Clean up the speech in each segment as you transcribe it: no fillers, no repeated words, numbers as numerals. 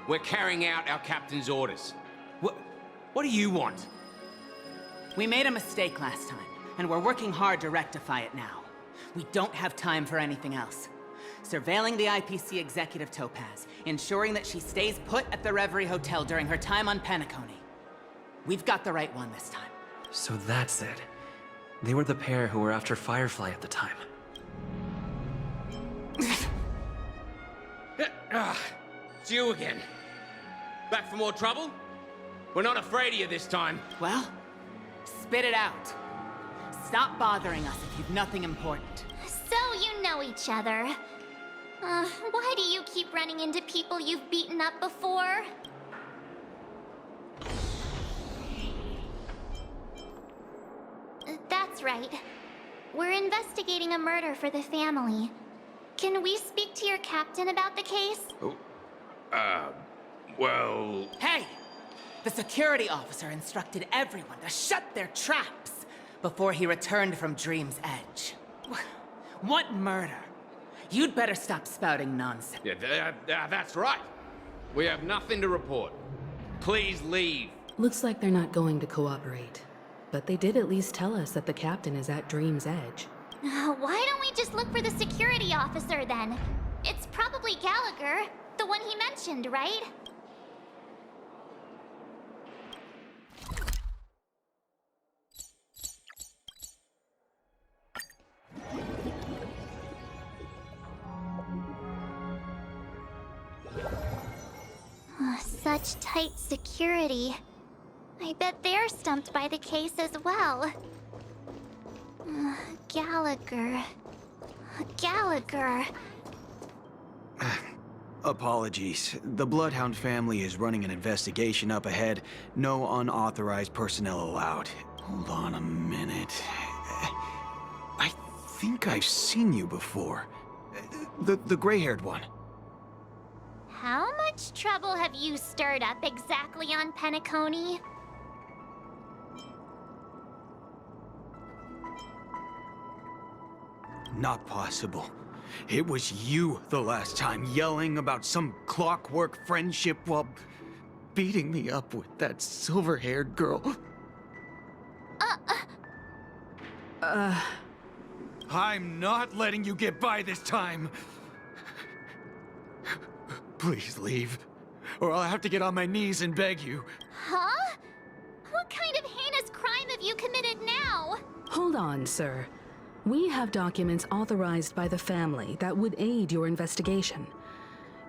We're carrying out our captain's orders. What do you want? We made a mistake last time, and we're working hard to rectify it now. We don't have time for anything else. Surveilling the IPC executive Topaz, ensuring that she stays put at the Reverie Hotel during her time on Penacony. We've got the right one this time. So that's it. They were the pair who were after Firefly at the time. It's you again. Back for more trouble? We're not afraid of you this time. Well, spit it out. Stop bothering us if you've nothing important. So you know each other. Why do you keep running into people you've beaten up before? That's right. We're investigating a murder for the family. Can we speak to your captain about the case? Well... Hey! The security officer instructed everyone to shut their traps before he returned from Dream's Edge. What murder? You'd better stop spouting nonsense. Yeah, that's right. We have nothing to report. Please leave. Looks like they're not going to cooperate. But they did at least tell us that the captain is at Dream's Edge. Why don't we just look for the security officer then? It's probably Gallagher, the one he mentioned, right? Such tight security. I bet they're stumped by the case as well. Gallagher. Gallagher. Apologies. The Bloodhound family is running an investigation up ahead. No unauthorized personnel allowed. Hold on a minute. I think I've seen you before. The gray-haired one. How much trouble have you stirred up exactly on Penacony? Not possible. It was you the last time, yelling about some clockwork friendship while beating me up with that silver-haired girl. I'm not letting you get by this time. Please leave, or I'll have to get on my knees and beg you. Huh? What kind of heinous crime have you committed now? Hold on, sir. We have documents authorized by the family that would aid your investigation.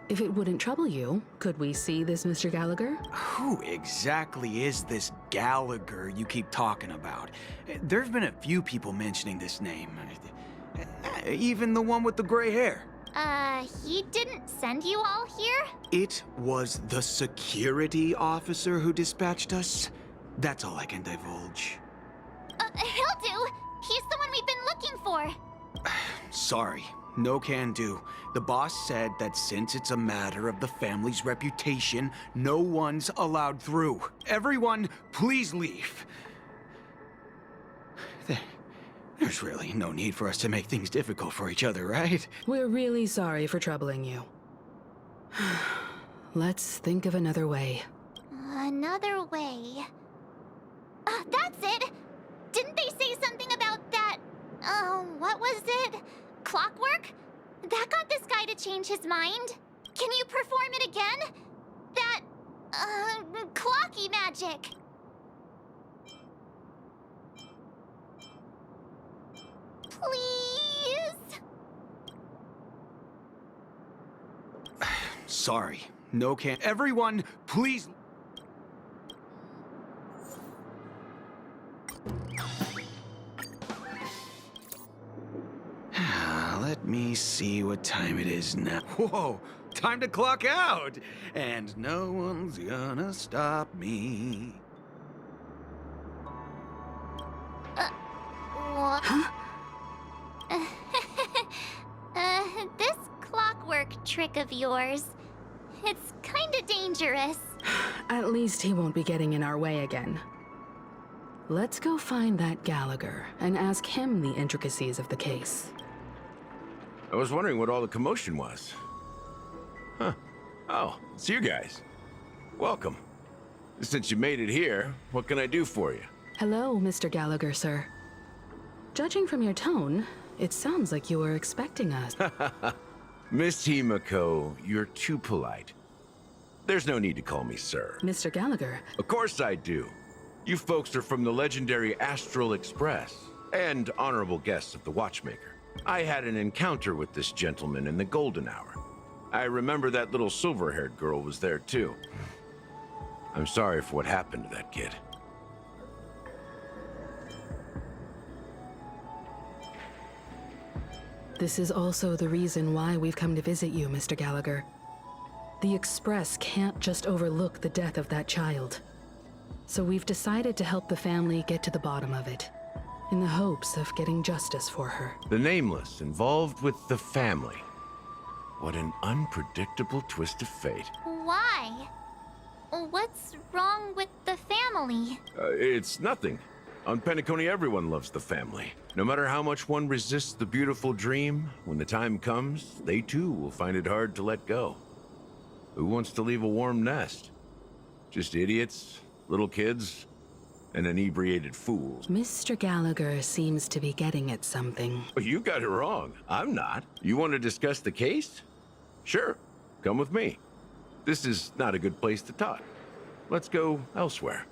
If it wouldn't trouble you, could we see this Mr. Gallagher? Who exactly is this Gallagher you keep talking about? There's been a few people mentioning this name. Even the one with the gray hair. He didn't send you all here? It was the security officer who dispatched us. That's all I can divulge. He'll do. He's the one we've been looking for. Sorry, no can do. The boss said that since it's a matter of the family's reputation, no one's allowed through. Everyone, please leave. There's really no need for us to make things difficult for each other, right? We're really sorry for troubling you. Let's think of another way. Another way. That's it! Didn't they say something about that... what was it? Clockwork? That got this guy to change his mind. Can you perform it again? That... clocky magic. Please? Sorry, no can... Everyone, please... Let me see what time it is now. Whoa, time to clock out! And no one's gonna stop me. What? This clockwork trick of yours, it's kinda dangerous. At least he won't be getting in our way again. Let's go find that Gallagher and ask him the intricacies of the case. I was wondering what all the commotion was. Huh. Oh, it's you guys. welcome. Since you made it here, what can I do for you? Hello, Mr. Gallagher, sir. Judging from your tone, it sounds like you were expecting us. Miss Himiko, you're too polite. There's no need to call me sir. Mr. Gallagher, Of course I do. You folks are from the legendary Astral Express, and honorable guests of the Watchmaker. I had an encounter with this gentleman in the Golden Hour. I remember that little silver-haired girl was there too. I'm sorry for what happened to that kid. this is also the reason why we've come to visit you, Mr. Gallagher. The Express can't just overlook the death of that child. So we've decided to help the family get to the bottom of it, in the hopes of getting justice for her. The Nameless involved with the family. What an unpredictable twist of fate. Why? What's wrong with the family? It's nothing. On Penacony, everyone loves the family. No matter how much one resists the beautiful dream, when the time comes, they too will find it hard to let go. Who wants to leave a warm nest? Just idiots, little kids, and inebriated fools. Mr. Gallagher seems to be getting at something. You got it wrong. I'm not. You want to discuss the case? Sure. Come with me. This is not a good place to talk. Let's go elsewhere.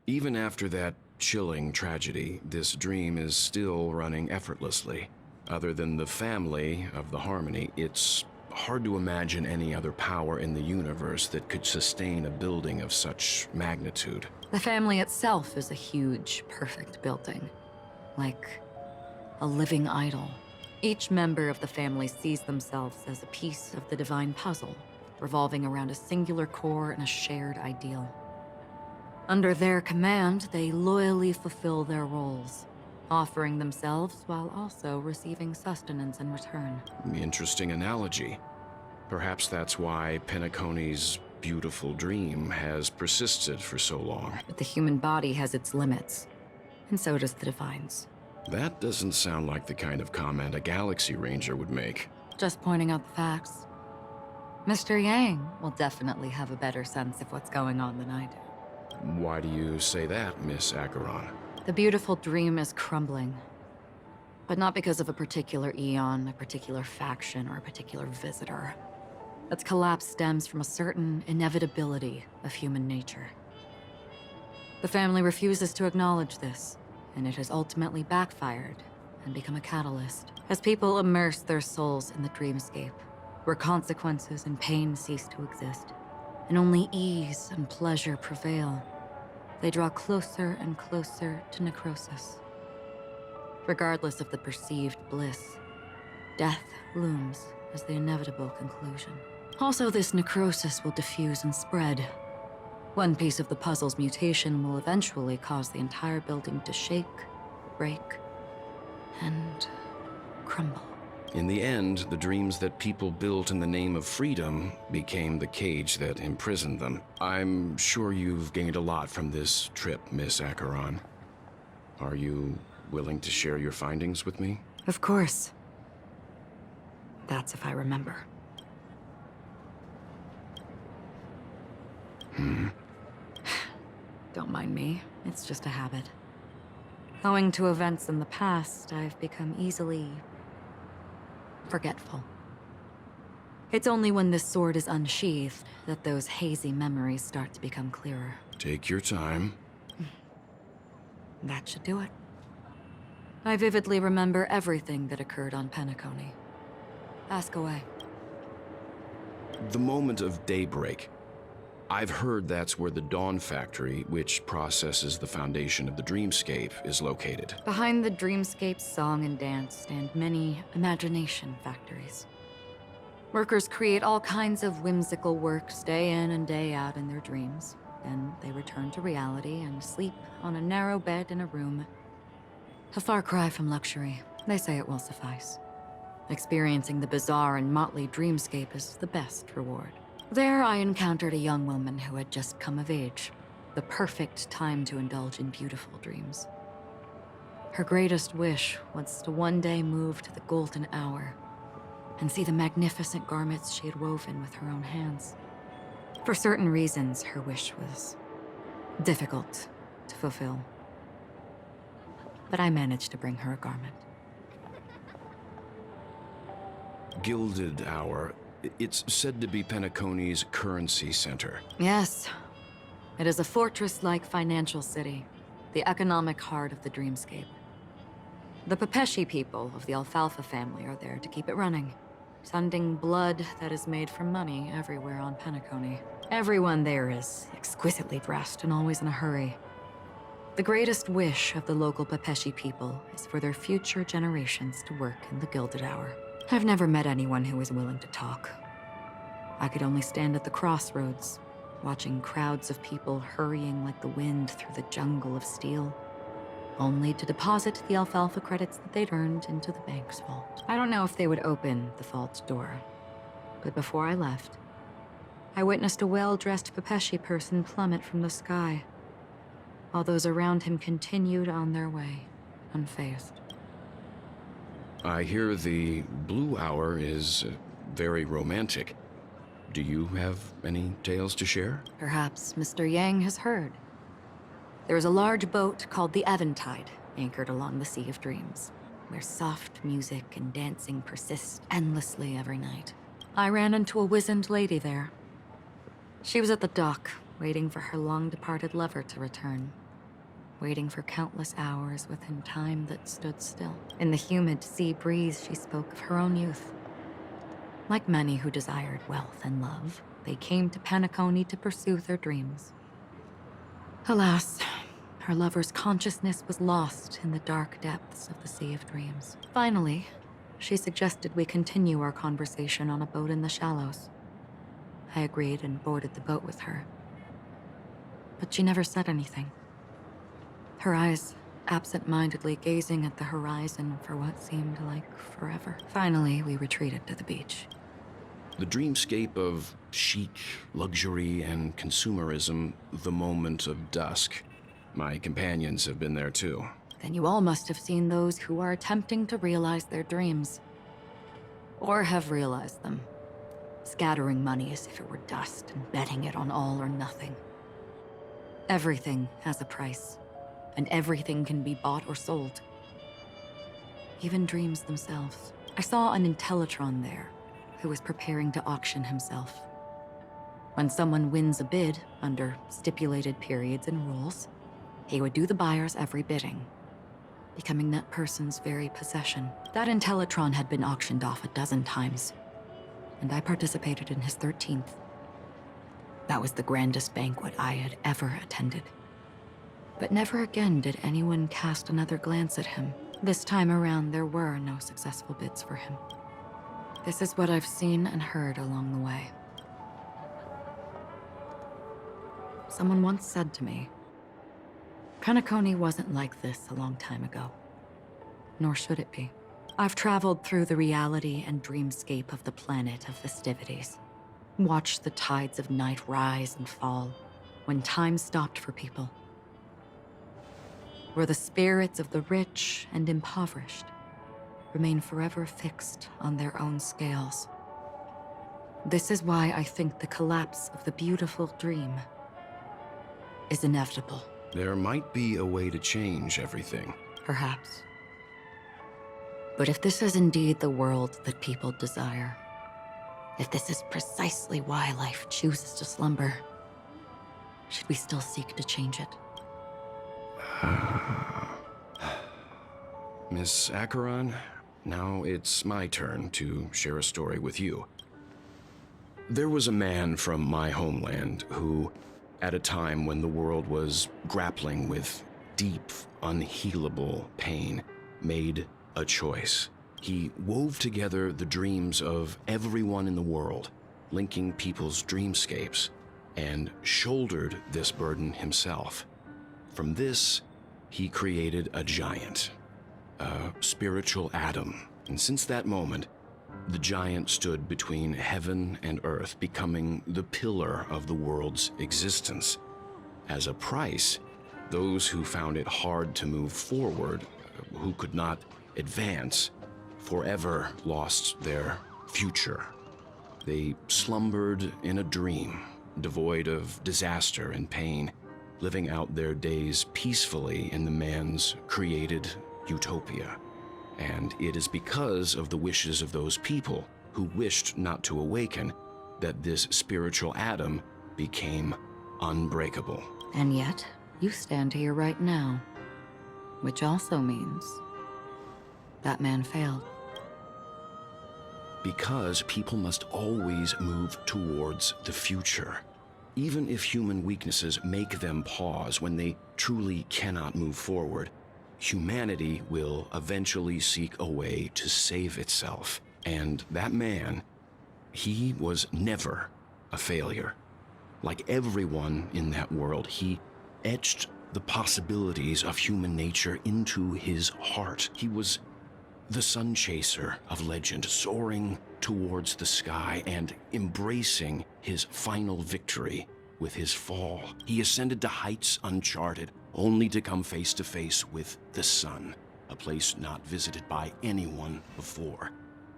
Even after that chilling tragedy, this dream is still running effortlessly. Other than the family of the Harmony, it's hard to imagine any other power in the universe that could sustain a building of such magnitude. The family itself is a huge, perfect building. Like a living idol. Each member of the family sees themselves as a piece of the divine puzzle, revolving around a singular core and a shared ideal. Under their command, they loyally fulfill their roles, offering themselves while also receiving sustenance in return. Interesting analogy. Perhaps that's why Penacony's beautiful dream has persisted for so long. But the human body has its limits, and so does the divine's. That doesn't sound like the kind of comment a Galaxy Ranger would make. Just pointing out the facts. Mr. Yang will definitely have a better sense of what's going on than I do. Why do you say that, Miss Acheron? The beautiful dream is crumbling. But not because of a particular eon, a particular faction, or a particular visitor. Its collapse stems from a certain inevitability of human nature. The family refuses to acknowledge this, and it has ultimately backfired and become a catalyst. As people immerse their souls in the dreamscape, where consequences and pain cease to exist, and only ease and pleasure prevail, they draw closer and closer to necrosis. Regardless of the perceived bliss, death looms as the inevitable conclusion. Also, this necrosis will diffuse and spread. One piece of the puzzle's mutation will eventually cause the entire building to shake, break, and crumble. In the end, the dreams that people built in the name of freedom became the cage that imprisoned them. I'm sure you've gained a lot from this trip, Miss Acheron. Are you willing to share your findings with me? Of course. That's if I remember. Don't mind me. It's just a habit. Owing to events in the past, I've become easily forgetful. It's only when this sword is unsheathed that those hazy memories start to become clearer. Take your time. That should do it. I vividly remember everything that occurred on Penacony. Ask away. The moment of daybreak. I've heard that's where the Dawn Factory, which processes the foundation of the dreamscape, is located. Behind the dreamscape's song and dance stand many imagination factories. Workers create all kinds of whimsical works day in and day out in their dreams. Then they return to reality and sleep on a narrow bed in a room. A far cry from luxury. They say it will suffice. Experiencing the bizarre and motley dreamscape is the best reward. There, I encountered a young woman who had just come of age. The perfect time to indulge in beautiful dreams. Her greatest wish was to one day move to the golden hour and see the magnificent garments she had woven with her own hands. For certain reasons, her wish was difficult to fulfill. But I managed to bring her a garment. Gilded Hour. It's said to be Penacony's currency center. Yes. It is a fortress-like financial city, the economic heart of the dreamscape. The Pepeshi people of the Alfalfa family are there to keep it running, sending blood that is made from money everywhere on Penacony. Everyone there is exquisitely dressed and always in a hurry. The greatest wish of the local Pepeshi people is for their future generations to work in the Gilded Hour. I've never met anyone who is willing to talk. I could only stand at the crossroads, watching crowds of people hurrying like the wind through the jungle of steel, only to deposit the alfalfa credits that they'd earned into the bank's vault. I don't know if they would open the vault door, but before I left, I witnessed a well-dressed Pepeshi person plummet from the sky, while those around him continued on their way, unfazed. I hear the Blue Hour is very romantic. Do you have any tales to share? Perhaps Mr. Yang has heard. There is a large boat called the Eventide, anchored along the Sea of Dreams, where soft music and dancing persist endlessly every night. I ran into a wizened lady there. She was at the dock, waiting for her long-departed lover to return, waiting for countless hours within time that stood still. In the humid sea breeze, she spoke of her own youth. Like many who desired wealth and love, they came to Penacony to pursue their dreams. Alas, her lover's consciousness was lost in the dark depths of the Sea of Dreams. Finally, she suggested we continue our conversation on a boat in the shallows. I agreed and boarded the boat with her. But she never said anything. Her eyes absent-mindedly gazing at the horizon for what seemed like forever. Finally, we retreated to the beach. The dreamscape of chic, luxury, and consumerism, the moment of dusk. My companions have been there too. Then you all must have seen those who are attempting to realize their dreams. Or have realized them. Scattering money as if it were dust and betting it on all or nothing. Everything has a price. And everything can be bought or sold. Even dreams themselves. I saw an Intellitron there, who was preparing to auction himself. When someone wins a bid, under stipulated periods and rules, he would do the buyer's every bidding, becoming that person's very possession. That Intellitron had been auctioned off a dozen times, and I participated in his 13th. That was the grandest banquet I had ever attended. But never again did anyone cast another glance at him. This time around, there were no successful bids for him. This is what I've seen and heard along the way. Someone once said to me, Penacony wasn't like this a long time ago. Nor should it be. I've traveled through the reality and dreamscape of the planet of festivities. Watched the tides of night rise and fall when time stopped for people. Where the spirits of the rich and impoverished remain forever fixed on their own scales. This is why I think the collapse of the beautiful dream is inevitable. There might be a way to change everything. Perhaps. But if this is indeed the world that people desire, if this is precisely why life chooses to slumber, should we still seek to change it? Miss Acheron, now it's my turn to share a story with you. There was a man from my homeland who, at a time when the world was grappling with deep, unhealable pain, made a choice. He wove together the dreams of everyone in the world, linking people's dreamscapes, and shouldered this burden himself. From this, he created a giant, a spiritual atom. And since that moment, the giant stood between heaven and earth, becoming the pillar of the world's existence. As a price, those who found it hard to move forward who could not advance forever lost their future. They slumbered in a dream, devoid of disaster and pain, living out their days peacefully in the man's created utopia. And it is because of the wishes of those people who wished not to awaken that this spiritual atom became unbreakable. And yet, you stand here right now. Which also means that man failed. Because people must always move towards the future. Even if human weaknesses make them pause when they truly cannot move forward, humanity will eventually seek a way to save itself. And that man, he was never a failure. Like everyone in that world, he etched the possibilities of human nature into his heart. He was the sun chaser of legend, soaring towards the sky and embracing his final victory with his fall. He ascended to heights uncharted, only to come face to face with the sun, a place not visited by anyone before.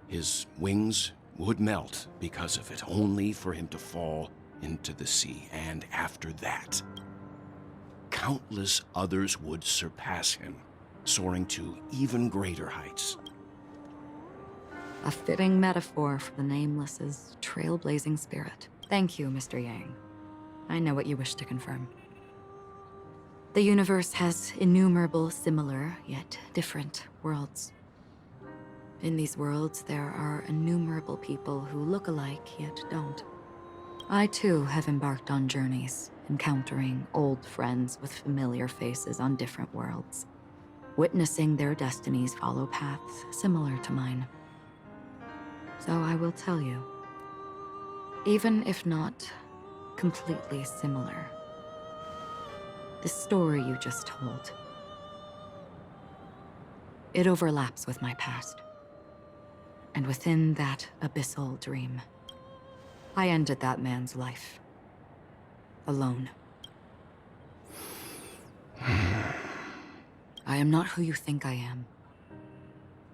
His wings would melt because of it, only for him to fall into the sea. And after that, countless others would surpass him, soaring to even greater heights. A fitting metaphor for the Nameless's trailblazing spirit. Thank you, Mr. Yang. I know what you wish to confirm. The universe has innumerable similar, yet different worlds. In these worlds, there are innumerable people who look alike, yet don't. I too have embarked on journeys, encountering old friends with familiar faces on different worlds, witnessing their destinies follow paths similar to mine. So I will tell you, even if not completely similar, the story you just told, it overlaps with my past. And within that abyssal dream, I ended that man's life. Alone. I am not who you think I am.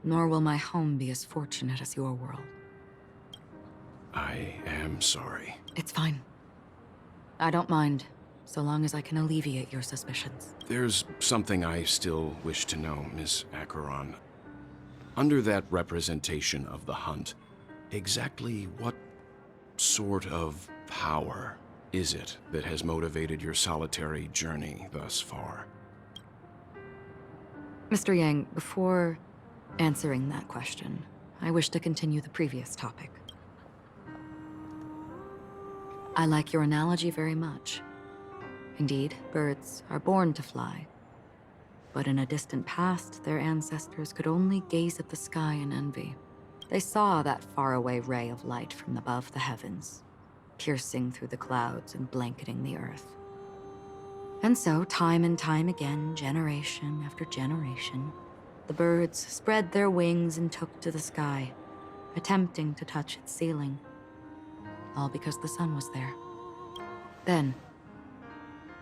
Nor will my home be as fortunate as your world. I am sorry. It's fine. I don't mind, so long as I can alleviate your suspicions. There's something I still wish to know, Miss Acheron. Under that representation of the hunt, exactly what sort of power is it that has motivated your solitary journey thus far? Mr. Yang, before answering that question, I wish to continue the previous topic. I like your analogy very much. Indeed, birds are born to fly. But in a distant past, their ancestors could only gaze at the sky in envy. They saw that faraway ray of light from above the heavens, piercing through the clouds and blanketing the earth. And so, time and time again, generation after generation, the birds spread their wings and took to the sky, attempting to touch its ceiling, all because the sun was there. Then,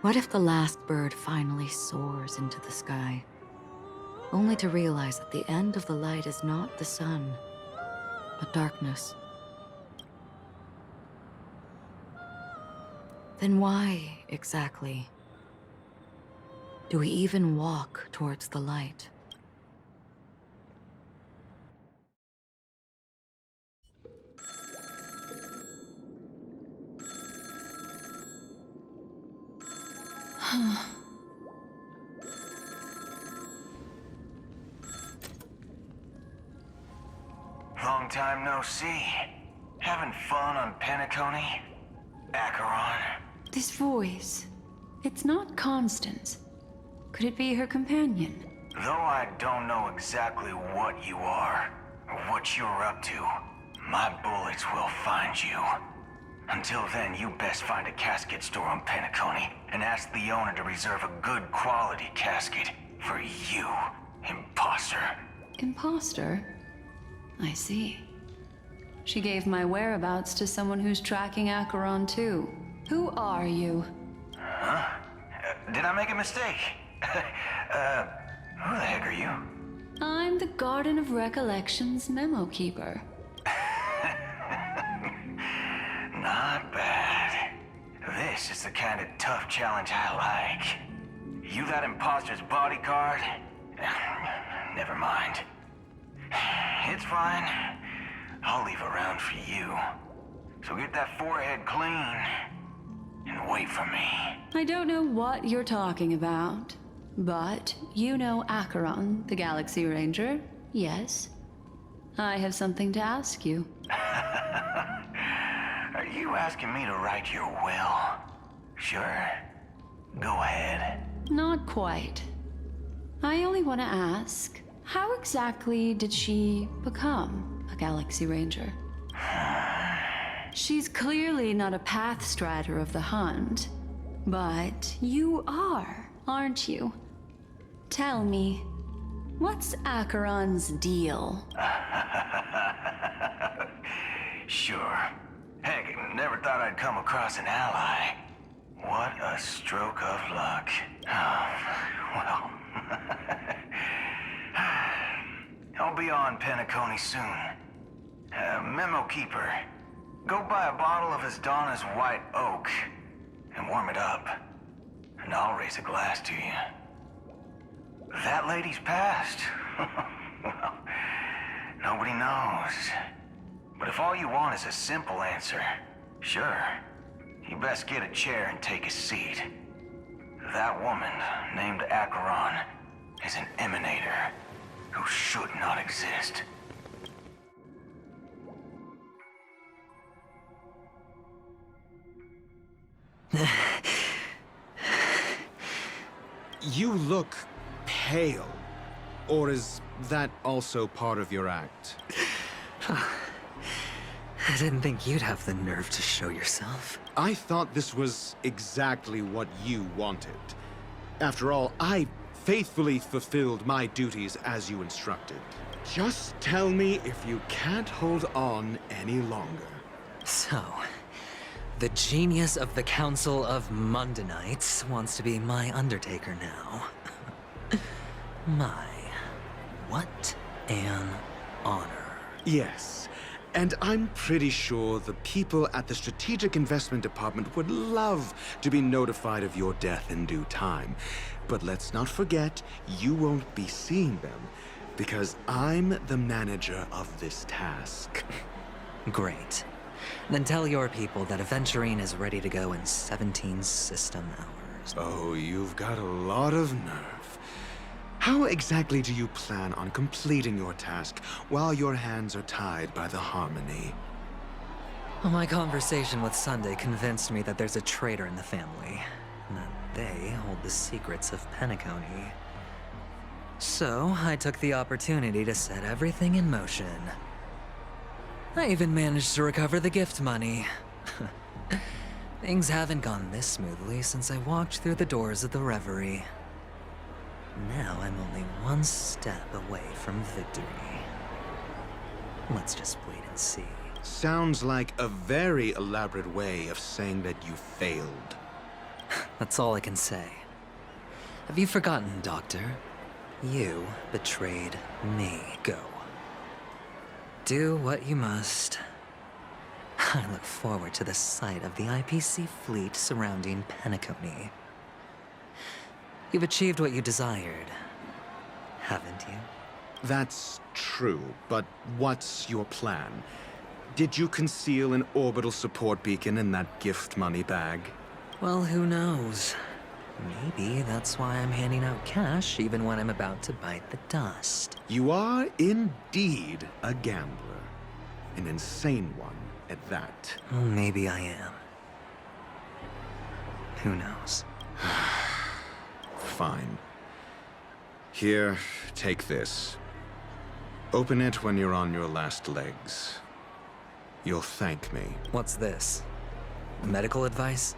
what if the last bird finally soars into the sky, only to realize that the end of the light is not the sun, but darkness? Then why, exactly, do we even walk towards the light? Long time no see. Having fun on Penacony? Acheron? This voice, it's not Constance. Could it be her companion? Though I don't know exactly what you are, or what you're up to, my bullets will find you. Until then, you best find a casket store on Penacony and ask the owner to reserve a good quality casket for you, imposter. Imposter? I see. She gave my whereabouts to someone who's tracking Acheron too. Who are you? Huh? Did I make a mistake? Who the heck are you? I'm the Garden of Recollection's memo keeper. Not bad. This is the kind of tough challenge I like. You that imposter's bodyguard? Never mind. It's fine. I'll leave a round for you. So get that forehead clean and wait for me. I don't know what you're talking about, but you know Acheron, the Galaxy Ranger, yes? I have something to ask you. Are you asking me to write your will? Sure. Go ahead. Not quite. I only want to ask, how exactly did she become a Galaxy Ranger? She's clearly not a path strider of the Hunt, but you are, aren't you? Tell me, what's Acheron's deal? Sure. Heck, never thought I'd come across an ally. What a stroke of luck. Oh, well. I'll be on Penacony soon. Memo Keeper, go buy a bottle of Asdana's White Oak and warm it up. And I'll raise a glass to you. That lady's passed. Well, nobody knows. But if all you want is a simple answer, sure. You best get a chair and take a seat. That woman, named Acheron, is an emanator who should not exist. You look pale. Or is that also part of your act? I didn't think you'd have the nerve to show yourself. I thought this was exactly what you wanted. After all, I faithfully fulfilled my duties as you instructed. Just tell me if you can't hold on any longer. So, the genius of the Council of Mundanites wants to be my Undertaker now. What an honor. Yes, and I'm pretty sure the people at the Strategic Investment Department would love to be notified of your death in due time. But let's not forget, you won't be seeing them, because I'm the manager of this task. Great. Then tell your people that Aventurine is ready to go in 17 system hours. Oh, you've got a lot of nerve. How exactly do you plan on completing your task while your hands are tied by the Harmony? Well, my conversation with Sunday convinced me that there's a traitor in the family, and that they hold the secrets of Penacony. So, I took the opportunity to set everything in motion. I even managed to recover the gift money. Things haven't gone this smoothly since I walked through the doors of the Reverie. Now I'm only one step away from victory. Let's just wait and see. Sounds like a very elaborate way of saying that you failed. That's all I can say. Have you forgotten, Doctor? You betrayed me. Go. Do what you must. I look forward to the sight of the IPC fleet surrounding Penacony. You've achieved what you desired, haven't you? That's true, but what's your plan? Did you conceal an orbital support beacon in that gift money bag? Well, who knows? Maybe that's why I'm handing out cash even when I'm about to bite the dust. You are indeed a gambler. An insane one at that. Well, maybe I am. Who knows? Fine. Here, take this. Open it when you're on your last legs. You'll thank me. What's this? Medical advice?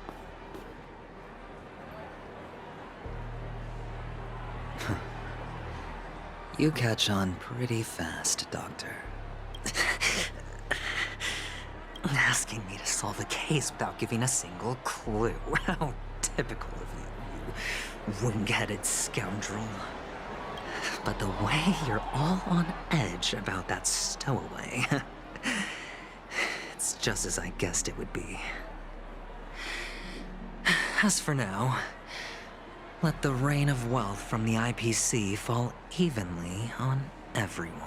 You catch on pretty fast, Doctor. Asking me to solve a case without giving a single clue. How typical of you, you wing-headed scoundrel. But the way you're all on edge about that stowaway, it's just as I guessed it would be. As for now, let the rain of wealth from the IPC fall evenly on everyone.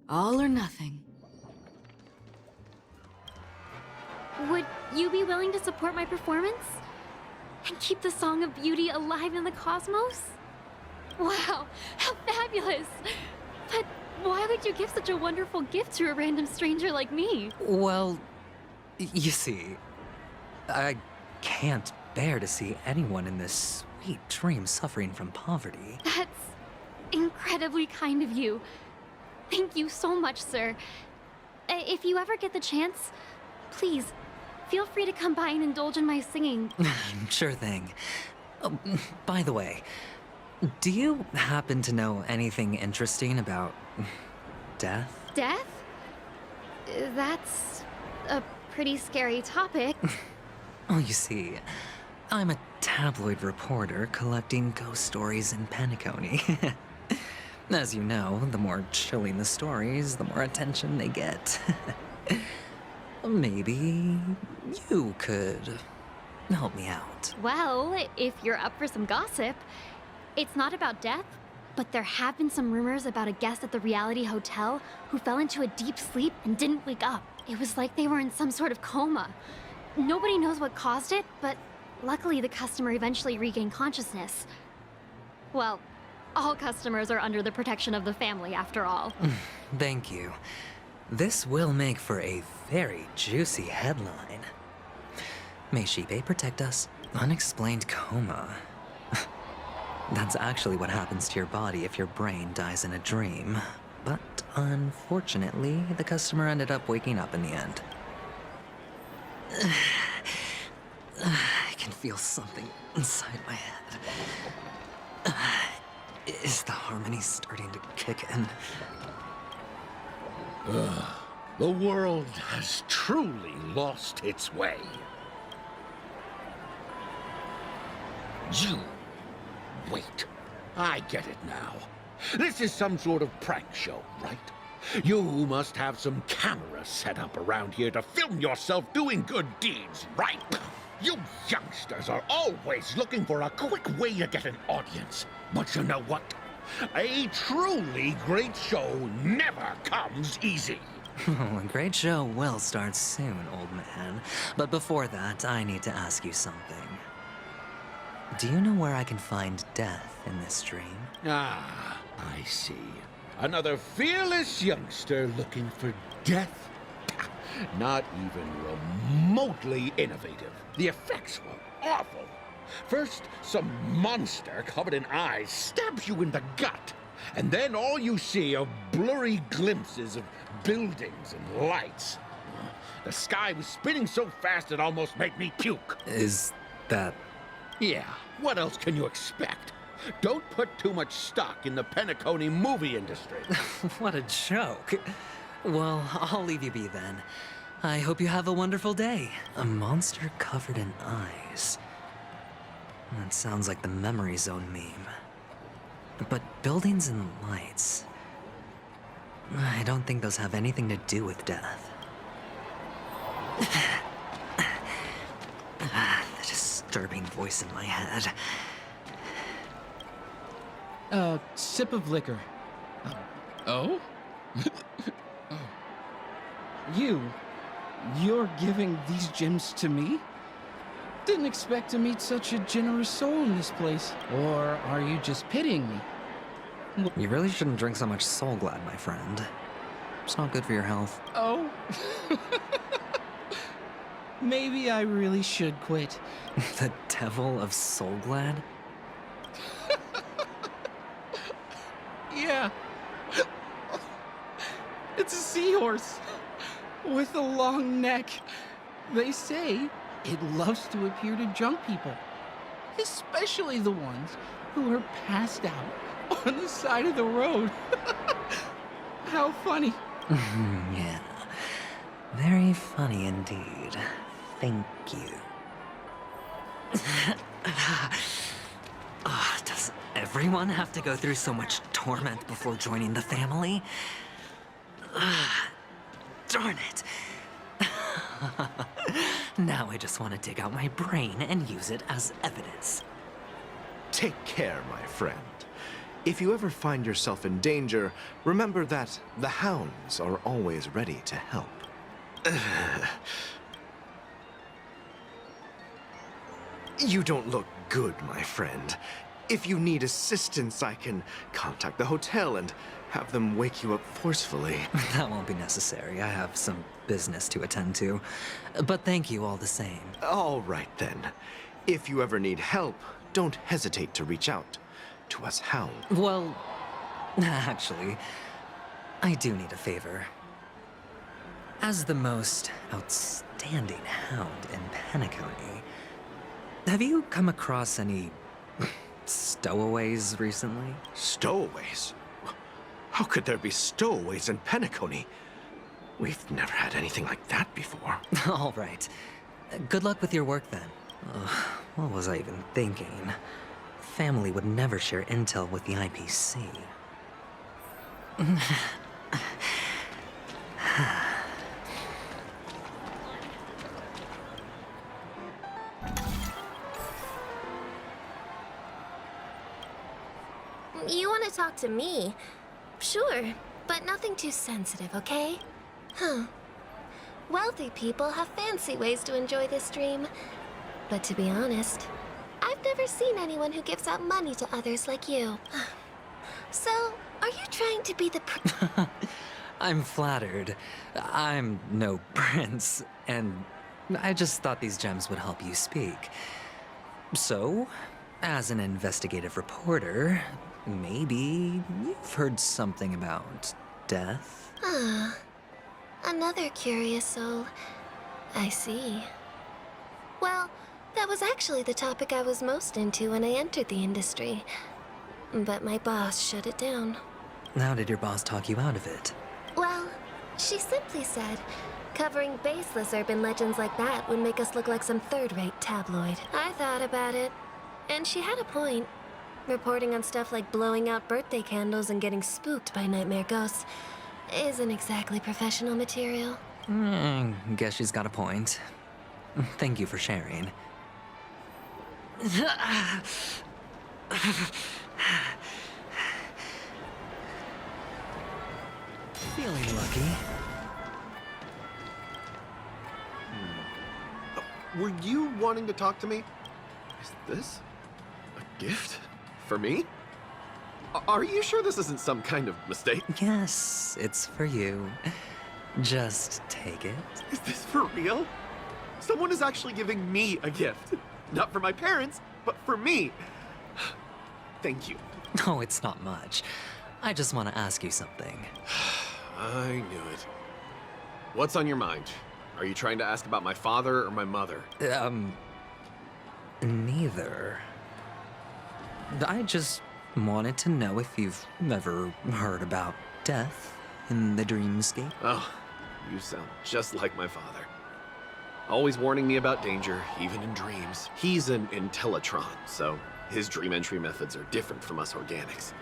All or nothing. Would you be willing to support my performance? And keep the Song of Beauty alive in the cosmos? Wow, how fabulous! But why would you give such a wonderful gift to a random stranger like me? Well, you see, I can't bear to see anyone in this sweet dream suffering from poverty. That's incredibly kind of you. Thank you so much, sir. If you ever get the chance, please, feel free to come by and indulge in my singing. Sure thing. Oh, by the way, do you happen to know anything interesting about death? Death? That's a pretty scary topic. Oh, you see, I'm a tabloid reporter collecting ghost stories in Penacony. As you know, the more chilling the stories, the more attention they get. Maybe you could help me out. Well, if you're up for some gossip, it's not about death, but there have been some rumors about a guest at the reality hotel who fell into a deep sleep and didn't wake up. It was like they were in some sort of coma. Nobody knows what caused it, but luckily the customer eventually regained consciousness. Well, all customers are under the protection of the family, after all. Thank you. This will make for a very juicy headline. May Shibe protect us. Unexplained coma. That's actually what happens to your body if your brain dies in a dream. But unfortunately, the customer ended up waking up in the end. I can feel something inside my head. Is the harmony starting to kick in? The world has truly lost its way. You... Wait. I get it now. This is some sort of prank show, right? You must have some cameras set up around here to film yourself doing good deeds, right? You youngsters are always looking for a quick way to get an audience. But you know what? A truly great show never comes easy. A great show will start soon, old man. But before that, I need to ask you something. Do you know where I can find death in this dream? Ah, I see. Another fearless youngster looking for death? Not even remotely innovative. The effects were awful. First, some monster covered in eyes stabs you in the gut. And then all you see are blurry glimpses of buildings and lights. The sky was spinning so fast it almost made me puke. Is that... Yeah, what else can you expect? Don't put too much stock in the Penacony movie industry. What a joke. Well, I'll leave you be then. I hope you have a wonderful day. A monster covered in eyes. That sounds like the Memory Zone meme. But buildings and lights... I don't think those have anything to do with death. The disturbing voice in my head. Sip of liquor. Oh? Oh. You're giving these gems to me? Didn't expect to meet such a generous soul in this place. Or are you just pitying me? You really shouldn't drink so much Soul Glad, my friend. It's not good for your health. Oh? Maybe I really should quit. The devil of Soulglad? Yeah. It's a seahorse with a long neck. They say it loves to appear to drunk people, especially the ones who are passed out on the side of the road. How funny. Yeah. Very funny indeed. Thank you. Does everyone have to go through so much torment before joining the family? Darn it. Now I just want to dig out my brain and use it as evidence. Take care, my friend. If you ever find yourself in danger, remember that the hounds are always ready to help. You don't look good, my friend. If you need assistance, I can contact the hotel and have them wake you up forcefully. That won't be necessary. I have some business to attend to. But thank you all the same. All right, then. If you ever need help, don't hesitate to reach out to us hounds. Well, actually, I do need a favor. As the most outstanding hound in Penacony, have you come across any stowaways recently? Stowaways? How could there be stowaways in Penacony? We've never had anything like that before. All right. Good luck with your work then. What was I even thinking? Family would never share intel with the IPC. You want to talk to me? Sure, but nothing too sensitive, okay? Huh. Wealthy people have fancy ways to enjoy this dream. But to be honest, I've never seen anyone who gives out money to others like you. So, are you trying to be the I'm flattered. I'm no prince, and I just thought these gems would help you speak. So, as an investigative reporter, maybe you've heard something about death? Another curious soul. I see. Well, that was actually the topic I was most into when I entered the industry. But my boss shut it down. How did your boss talk you out of it? Well, she simply said, covering baseless urban legends like that would make us look like some third-rate tabloid. I thought about it, and she had a point. Reporting on stuff like blowing out birthday candles and getting spooked by nightmare ghosts isn't exactly professional material. Guess she's got a point. Thank you for sharing. Feeling lucky. Were you wanting to talk to me? Is this a gift for me? Are you sure this isn't some kind of mistake? Yes, it's for you. Just take it. Is this for real? Someone is actually giving me a gift. Not for my parents, but for me. Thank you. Oh, it's not much. I just want to ask you something. I knew it. What's on your mind? Are you trying to ask about my father or my mother? Neither. I just wanted to know if you've ever heard about death in the dreamscape. Oh, you sound just like my father. Always warning me about danger, even in dreams. He's an Intellitron, so his dream entry methods are different from us organics.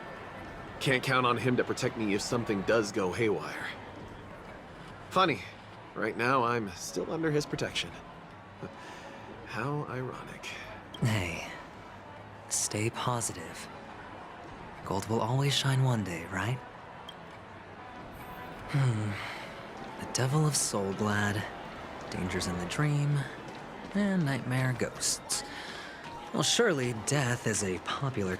Can't count on him to protect me if something does go haywire. Funny, right now I'm still under his protection. How ironic. Hey, stay positive. Gold will always shine one day, right? The Devil of Soulglad, Dangers in the Dream, and Nightmare Ghosts. Well, surely death is a popular...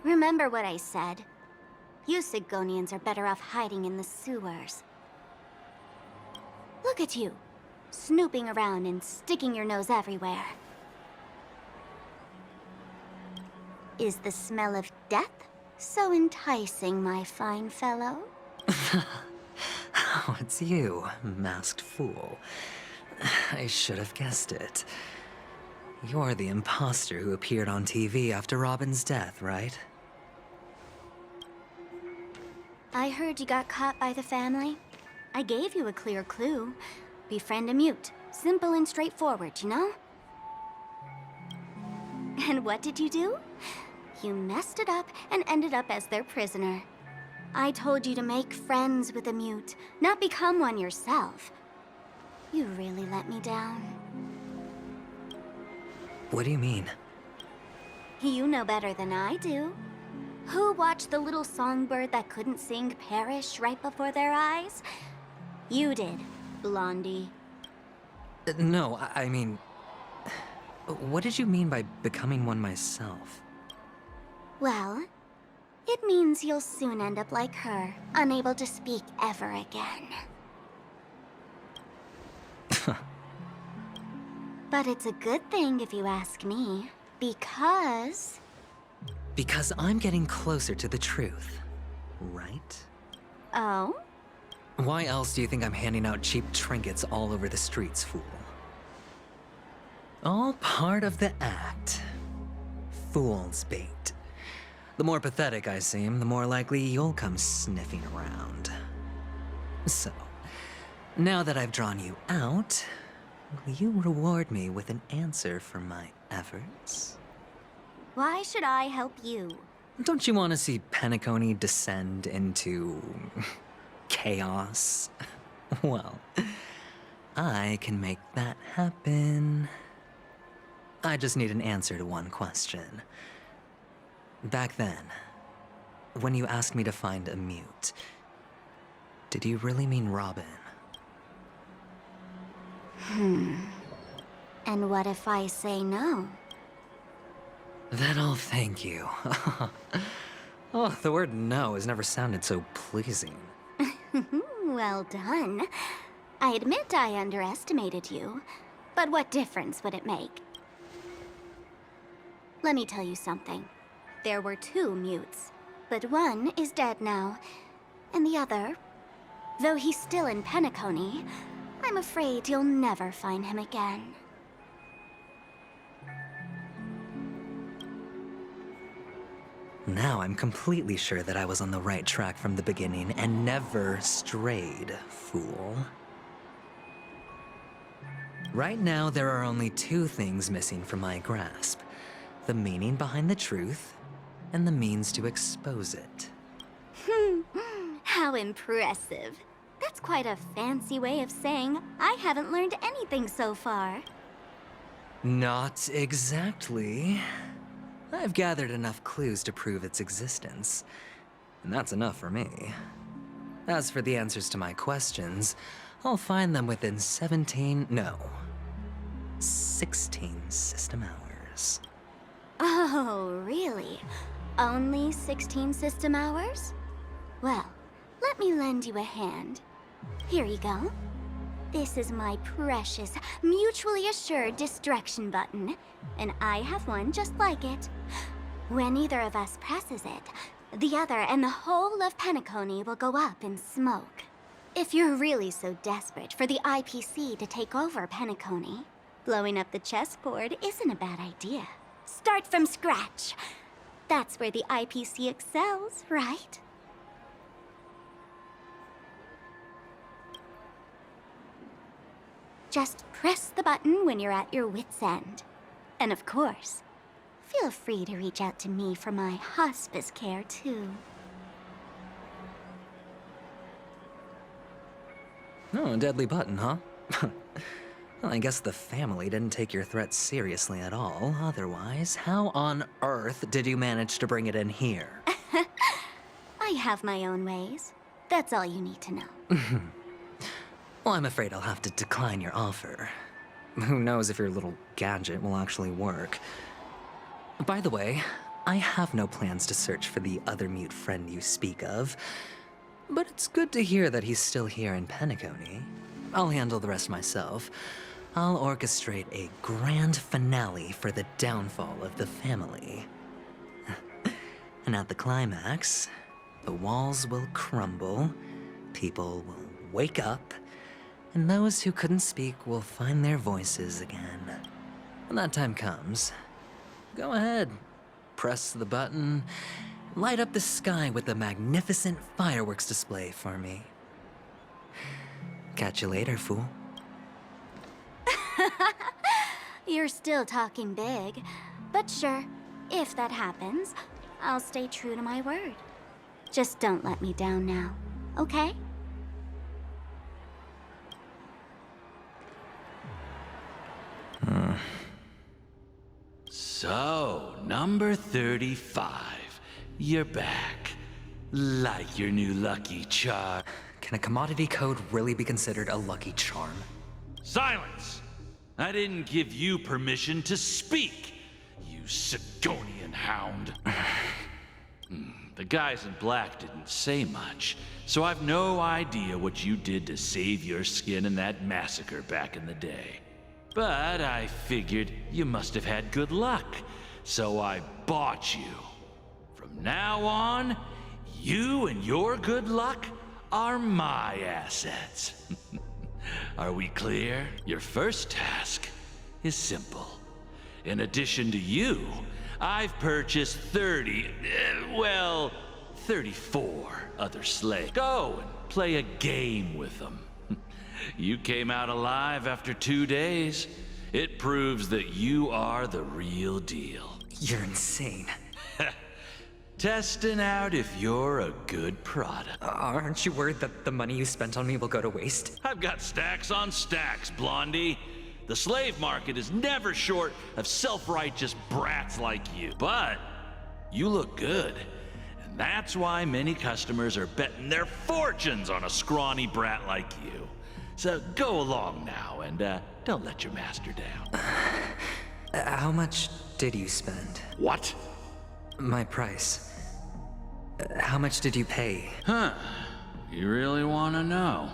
Remember Remember what I said. You Sigonians are better off hiding in the sewers. Look at you, snooping around and sticking your nose everywhere. Is the smell of death so enticing, my fine fellow? Oh, it's you, masked fool. I should have guessed it. You're the imposter who appeared on TV after Robin's death, right? I heard you got caught by the family. I gave you a clear clue. Befriend a mute. Simple and straightforward, you know? And what did you do? You messed it up and ended up as their prisoner. I told you to make friends with a mute, not become one yourself. You really let me down. What do you mean? You know better than I do. Who watched the little songbird that couldn't sing perish right before their eyes? You did, Blondie. No, I mean... What did you mean by becoming one myself? Well, it means you'll soon end up like her, unable to speak ever again. But it's a good thing if you ask me, because... Because I'm getting closer to the truth, right? Oh? Why else do you think I'm handing out cheap trinkets all over the streets, fool? All part of the act. Fool's bait. The more pathetic I seem, the more likely you'll come sniffing around. So, now that I've drawn you out, will you reward me with an answer for my efforts? Why should I help you? Don't you want to see Penacony descend into... chaos? Well, I can make that happen. I just need an answer to one question. Back then, when you asked me to find a mute, did you really mean Robin? And what if I say no? Then I'll thank you. Oh, the word no has never sounded so pleasing. Well done. I admit I underestimated you, but what difference would it make? Let me tell you something. There were 2 mutes, but one is dead now, and the other, though he's still in Penacony, I'm afraid you'll never find him again. Now I'm completely sure that I was on the right track from the beginning and never strayed, fool. Right now, there are only 2 things missing from my grasp. The meaning behind the truth, and the means to expose it. How impressive. That's quite a fancy way of saying I haven't learned anything so far. Not exactly. I've gathered enough clues to prove its existence, and that's enough for me. As for the answers to my questions, I'll find them within 16 system hours. Oh, really? Only 16 system hours? Well, let me lend you a hand. Here you go. This is my precious, mutually assured destruction button, and I have one just like it. When either of us presses it, the other and the whole of Penacony will go up in smoke. If you're really so desperate for the IPC to take over Penacony, blowing up the chessboard isn't a bad idea. Start from scratch. That's where the IPC excels, right? Just press the button when you're at your wit's end. And of course, feel free to reach out to me for my hospice care, too. Oh, a deadly button, huh? Well, I guess the family didn't take your threat seriously at all. Otherwise, how on earth did you manage to bring it in here? I have my own ways. That's all you need to know. Well, I'm afraid I'll have to decline your offer. Who knows if your little gadget will actually work. By the way, I have no plans to search for the other mute friend you speak of, but it's good to hear that he's still here in Penacony. I'll handle the rest myself. I'll orchestrate a grand finale for the downfall of the family. And at the climax, the walls will crumble, people will wake up, and those who couldn't speak will find their voices again. When that time comes, go ahead, press the button, light up the sky with a magnificent fireworks display for me. Catch you later, fool. You're still talking big. But sure, if that happens, I'll stay true to my word. Just don't let me down now, okay? So, number 35. You're back. Like your new lucky charm. Can a commodity code really be considered a lucky charm? Silence! I didn't give you permission to speak, you Sigonian hound. The guys in black didn't say much, so I've no idea what you did to save your skin in that massacre back in the day. But I figured you must have had good luck, so I bought you. From now on, you and your good luck are my assets. Are we clear? Your first task is simple. In addition to you, I've purchased 34 other slaves. Go and play a game with them. You came out alive after 2 days. It proves that you are the real deal. You're insane. Testing out if you're a good product. Aren't you worried that the money you spent on me will go to waste? I've got stacks on stacks, Blondie. The slave market is never short of self-righteous brats like you. But you look good. And that's why many customers are betting their fortunes on a scrawny brat like you. So go along now and don't let your master down. How much did you spend? What? My price. How much did you pay? Huh. You really want to know?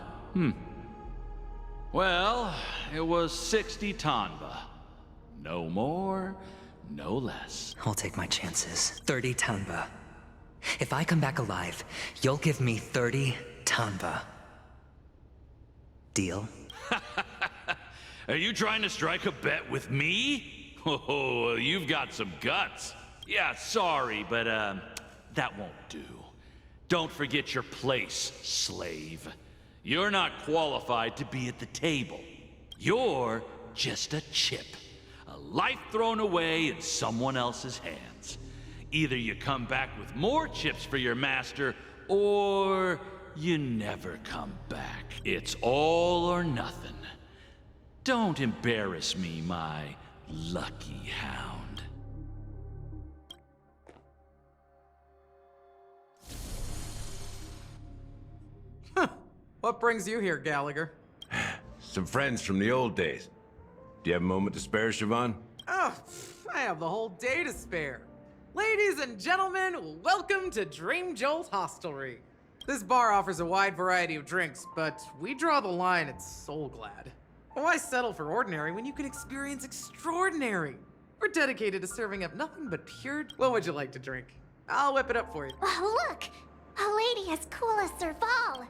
Well, it was 60 tanba. No more, no less. I'll take my chances. 30 tanba. If I come back alive, you'll give me 30 tanba. Deal? Are you trying to strike a bet with me? Oh, you've got some guts. Yeah, sorry, but that won't do. Don't forget your place, slave. You're not qualified to be at the table. You're just a chip. A life thrown away in someone else's hands. Either you come back with more chips for your master, or you never come back. It's all or nothing. Don't embarrass me, my lucky hound. What brings you here, Gallagher? Some friends from the old days. Do you have a moment to spare, Siobhan? Oh, I have the whole day to spare. Ladies and gentlemen, welcome to Dream Jolt Hostelry. This bar offers a wide variety of drinks, but we draw the line at Soul Glad. Why settle for ordinary when you can experience extraordinary? We're dedicated to serving up nothing but pure... What would you like to drink? I'll whip it up for you. Oh, look! A lady as cool as Serval.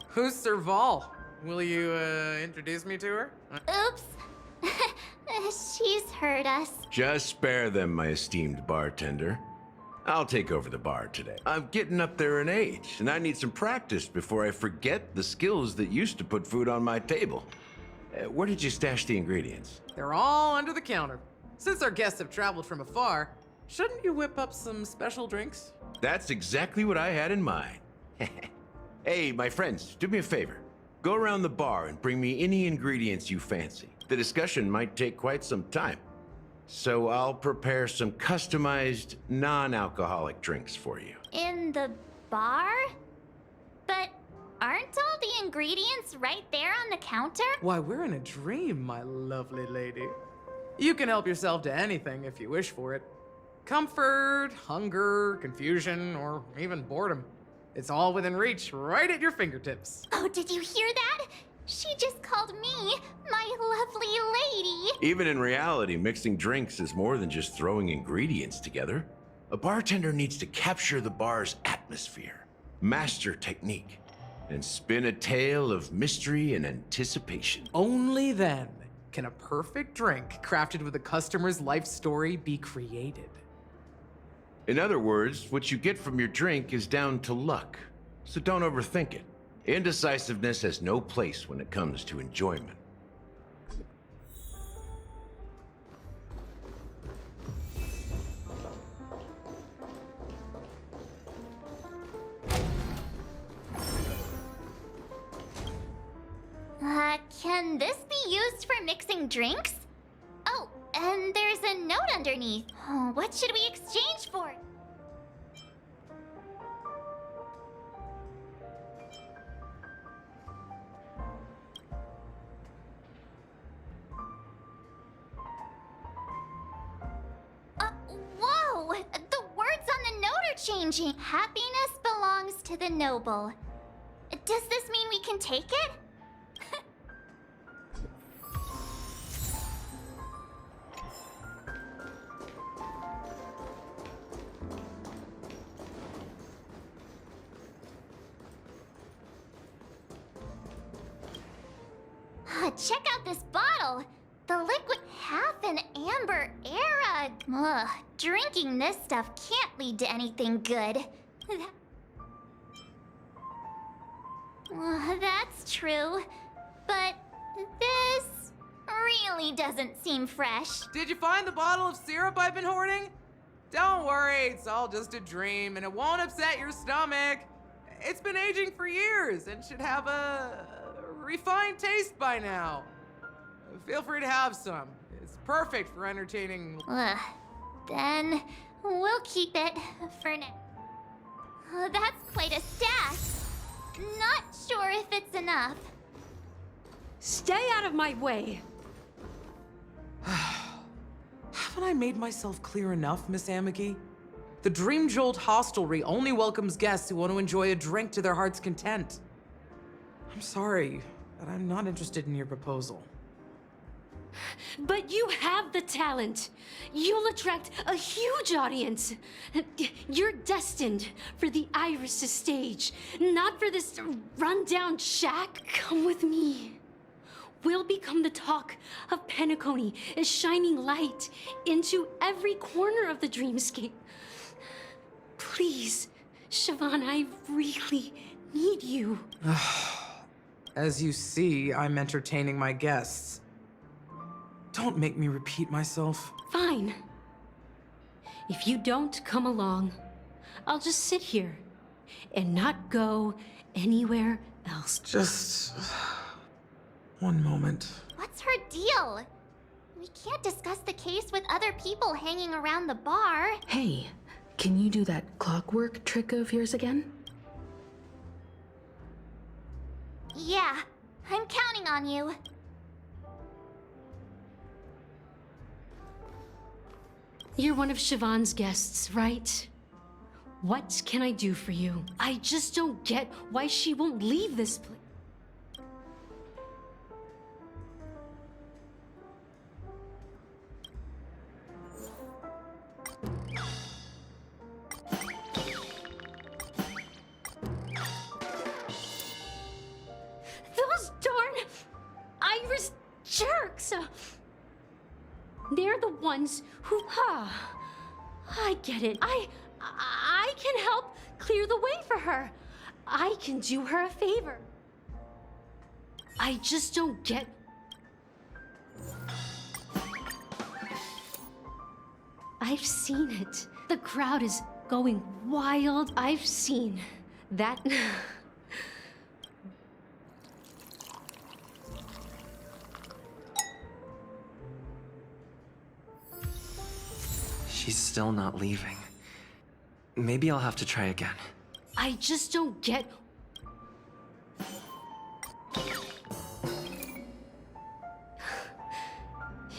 Who's Serval? Will you, introduce me to her? Oops. She's heard us. Just spare them, my esteemed bartender. I'll take over the bar today. I'm getting up there in age, and I need some practice before I forget the skills that used to put food on my table. Where did you stash the ingredients? They're all under the counter. Since our guests have traveled from afar, shouldn't you whip up some special drinks? That's exactly what I had in mind. Hey, my friends, do me a favor. Go around the bar and bring me any ingredients you fancy. The discussion might take quite some time. So I'll prepare some customized, non-alcoholic drinks for you. In the bar? But aren't all the ingredients right there on the counter? Why, we're in a dream, my lovely lady. You can help yourself to anything if you wish for it. Comfort, hunger, confusion, or even boredom. It's all within reach, right at your fingertips. Oh, did you hear that? She just called me my lovely lady. Even in reality, mixing drinks is more than just throwing ingredients together. A bartender needs to capture the bar's atmosphere, master technique, and spin a tale of mystery and anticipation. Only then can a perfect drink crafted with a customer's life story be created. In other words, what you get from your drink is down to luck, so don't overthink it. Indecisiveness has no place when it comes to enjoyment. Can this be used for mixing drinks? Oh, and there's a note underneath. Oh, what should we exchange for? Whoa! The words on the note are changing. Happiness belongs to the noble. Does this mean we can take it? Check out this bottle. The liquid half an amber era. Ugh, drinking this stuff can't lead to anything good. That's true. But this really doesn't seem fresh. Did you find the bottle of syrup I've been hoarding? Don't worry, it's all just a dream and it won't upset your stomach. It's been aging for years and should have a refined taste by now. Feel free to have some. It's perfect for entertaining. Then we'll keep it for now. That's quite a stash. Not sure if it's enough. Stay out of my way. Haven't I made myself clear enough, Miss Amiki? The Dream Jolt hostelry only welcomes guests who want to enjoy a drink to their heart's content. I'm sorry, but I'm not interested in your proposal. But you have the talent. You'll attract a huge audience. You're destined for the Iris' stage, not for this rundown shack. Come with me. We'll become the talk of Penacony, as shining light into every corner of the dreamscape. Please, Siobhan, I really need you. As you see, I'm entertaining my guests. Don't make me repeat myself. Fine. If you don't come along, I'll just sit here and not go anywhere else. Just one moment. What's her deal? We can't discuss the case with other people hanging around the bar. Hey, can you do that clockwork trick of yours again? Yeah, I'm counting on you. You're one of Siobhan's guests, right? What can I do for you? I just don't get why she won't leave this place. Those darn Iris jerks! They're the ones who, I get it. I can help clear the way for her. I can do her a favor. I just don't get. I've seen it. The crowd is going wild. I've seen that. She's still not leaving. Maybe I'll have to try again. I just don't get.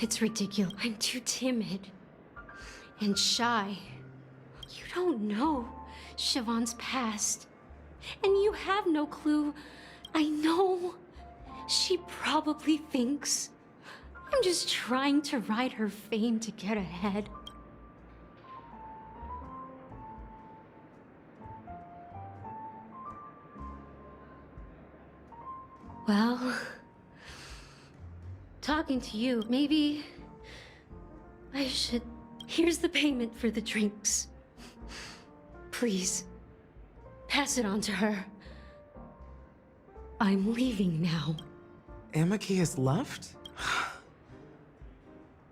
It's ridiculous. I'm too timid and shy. You don't know Siobhan's past. And you have no clue. I know. She probably thinks I'm just trying to ride her fame to get ahead. Well, talking to you, maybe I should... Here's the payment for the drinks. Please, pass it on to her. I'm leaving now. Amaki has left?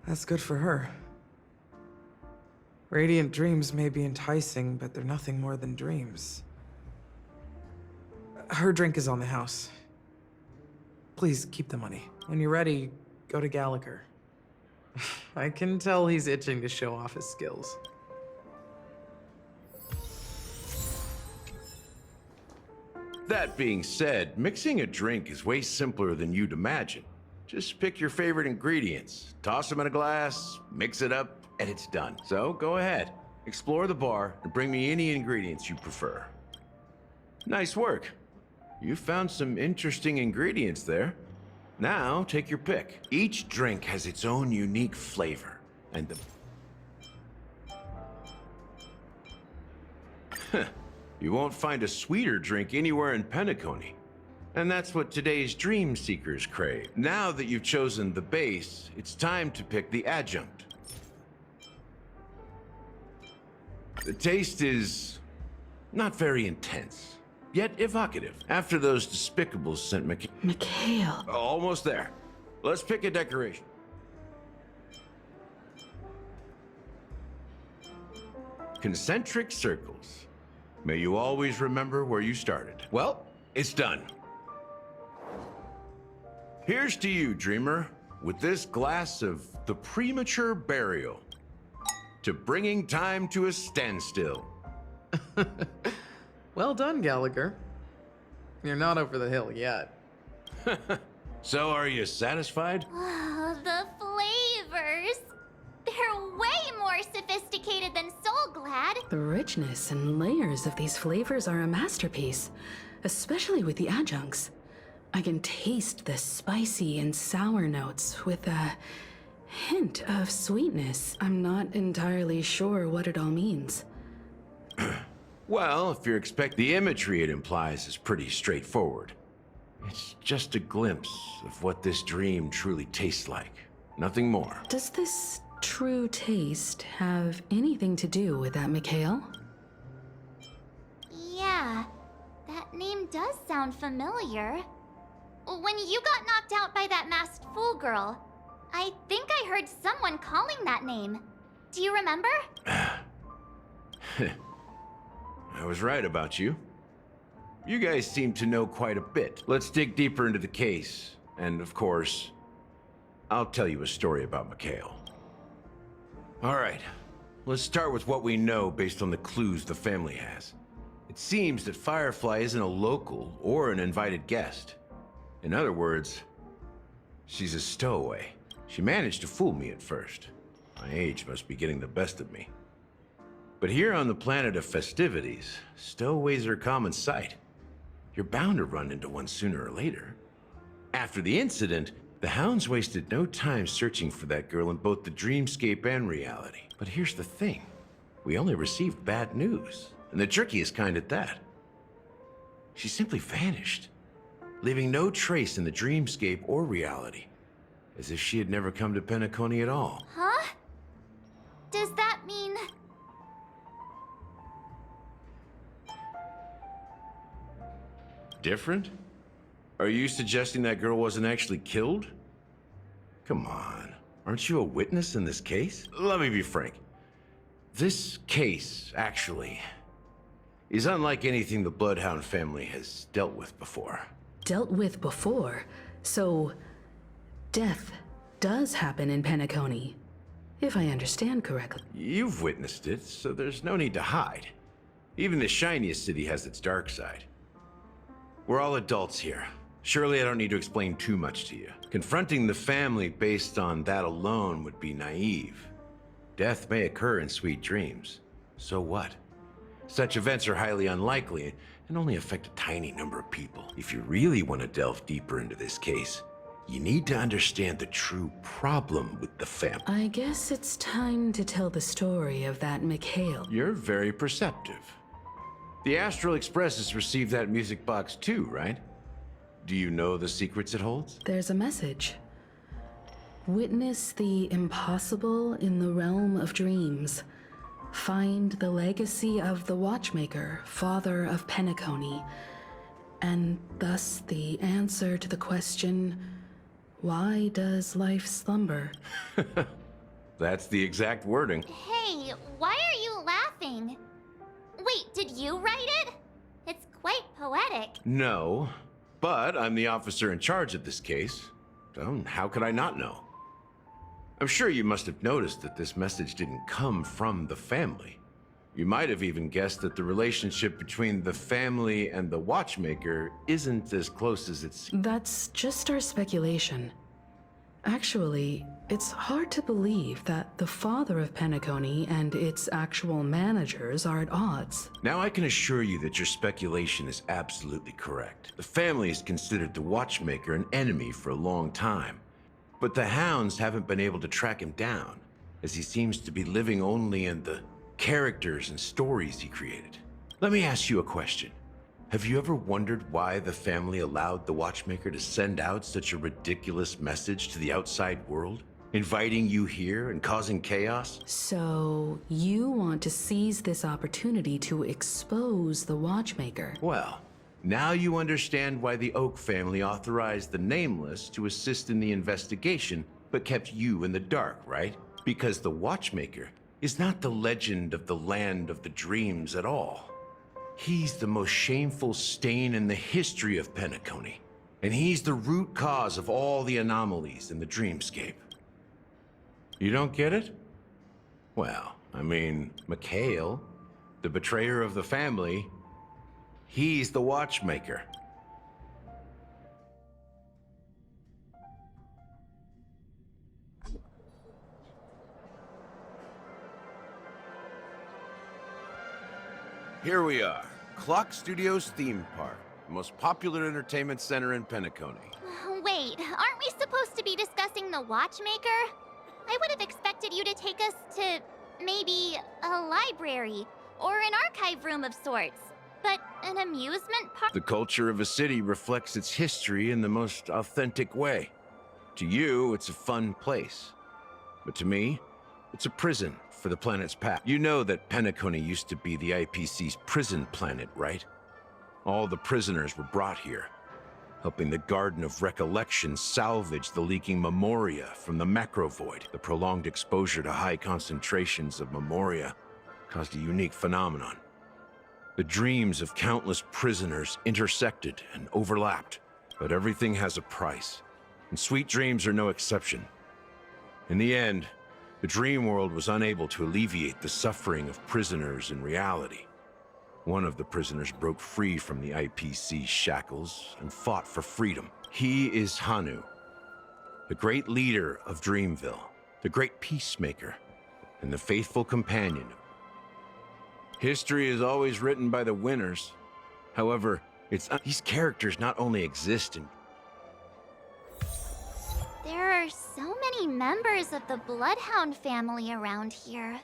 That's good for her. Radiant dreams may be enticing, but they're nothing more than dreams. Her drink is on the house. Please keep the money. When you're ready, go to Gallagher. I can tell he's itching to show off his skills. That being said, mixing a drink is way simpler than you'd imagine. Just pick your favorite ingredients, toss them in a glass, mix it up, and it's done. So go ahead, explore the bar, and bring me any ingredients you prefer. Nice work. You found some interesting ingredients there. Now, take your pick. Each drink has its own unique flavor, and you won't find a sweeter drink anywhere in Penacony. And that's what today's dream seekers crave. Now that you've chosen the base, it's time to pick the adjunct. The taste is not very intense, yet evocative. After those despicables sent Mikhail. Almost there. Let's pick a decoration. Concentric circles. May you always remember where you started. Well, it's done. Here's to you, dreamer, with this glass of the premature burial. To bringing time to a standstill. Well done, Gallagher. You're not over the hill yet. So are you satisfied? Oh, the flavors! They're way more sophisticated than Soul Glad. The richness and layers of these flavors are a masterpiece, especially with the adjuncts. I can taste the spicy and sour notes with a hint of sweetness. I'm not entirely sure what it all means. Well, if you expect the imagery it implies is pretty straightforward. It's just a glimpse of what this dream truly tastes like. Nothing more. Does this true taste have anything to do with that Mikhail? Yeah, that name does sound familiar. When you got knocked out by that masked fool girl, I think I heard someone calling that name. Do you remember? I was right about you. You guys seem to know quite a bit. Let's dig deeper into the case. And of course, I'll tell you a story about Mikhail. All right, let's start with what we know based on the clues the family has. It seems that Firefly isn't a local or an invited guest. In other words, she's a stowaway. She managed to fool me at first. My age must be getting the best of me. But here on the planet of festivities, stowaways are a common sight. You're bound to run into one sooner or later. After the incident, the hounds wasted no time searching for that girl in both the dreamscape and reality. But here's the thing. We only received bad news, and the trickiest kind at that. She simply vanished, leaving no trace in the dreamscape or reality, as if she had never come to Penacony at all. Huh? Does that mean... Different? Are you suggesting that girl wasn't actually killed? Come on, aren't you a witness in this case? Let me be frank. This case, actually, is unlike anything the Bloodhound family has dealt with before. Dealt with before? So, death does happen in Penacony, if I understand correctly. You've witnessed it, so there's no need to hide. Even the shiniest city has its dark side. We're all adults here. Surely I don't need to explain too much to you. Confronting the family based on that alone would be naive. Death may occur in sweet dreams. So what? Such events are highly unlikely and only affect a tiny number of people. If you really want to delve deeper into this case, you need to understand the true problem with the family. I guess it's time to tell the story of that Mikhail. You're very perceptive. The Astral Express has received that music box too, right? Do you know the secrets it holds? There's a message. Witness the impossible in the realm of dreams. Find the legacy of the Watchmaker, father of Penacony, and thus the answer to the question, why does life slumber? That's the exact wording. Hey, why are you laughing? Wait, did you write it? It's quite poetic. No, but I'm the officer in charge of this case. So how could I not know? I'm sure you must have noticed that this message didn't come from the family. You might have even guessed that the relationship between the family and the Watchmaker isn't as close as it seems. That's just our speculation. Actually, it's hard to believe that the father of Penacony and its actual managers are at odds. Now I can assure you that your speculation is absolutely correct. The family has considered the Watchmaker an enemy for a long time. But the Hounds haven't been able to track him down, as he seems to be living only in the characters and stories he created. Let me ask you a question. Have you ever wondered why the family allowed the Watchmaker to send out such a ridiculous message to the outside world, inviting you here and causing chaos? So, you want to seize this opportunity to expose the Watchmaker? Well, now you understand why the Oak family authorized the Nameless to assist in the investigation, but kept you in the dark, right? Because the Watchmaker is not the legend of the Land of the Dreams at all. He's the most shameful stain in the history of Penacony, and he's the root cause of all the anomalies in the dreamscape. You don't get it? Well, I mean, Mikhail, the betrayer of the family, he's the Watchmaker. Here we are, Clock Studios theme park, the most popular entertainment center in Penacony. Wait, aren't we supposed to be discussing the Watchmaker? I would have expected you to take us to maybe a library or an archive room of sorts. But an amusement park? The culture of a city reflects its history in the most authentic way. To you, it's a fun place. But to me, it's a prison for the planet's past. You know that Penacony used to be the IPC's prison planet, right? All the prisoners were brought here, helping the Garden of Recollection salvage the leaking memoria from the macrovoid. The prolonged exposure to high concentrations of memoria caused a unique phenomenon. The dreams of countless prisoners intersected and overlapped, but everything has a price, and sweet dreams are no exception. In the end, the dream world was unable to alleviate the suffering of prisoners in reality. One of the prisoners broke free from the IPC shackles and fought for freedom. He is Hanu, the great leader of Dreamville, the great peacemaker, and the faithful companion. History is always written by the winners. However, these characters not only exist in... There are so many members of the Bloodhound family around here.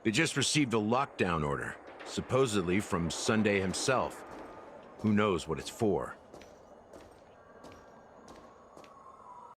They just received a lockdown order, supposedly from Sunday himself. Who knows what it's for?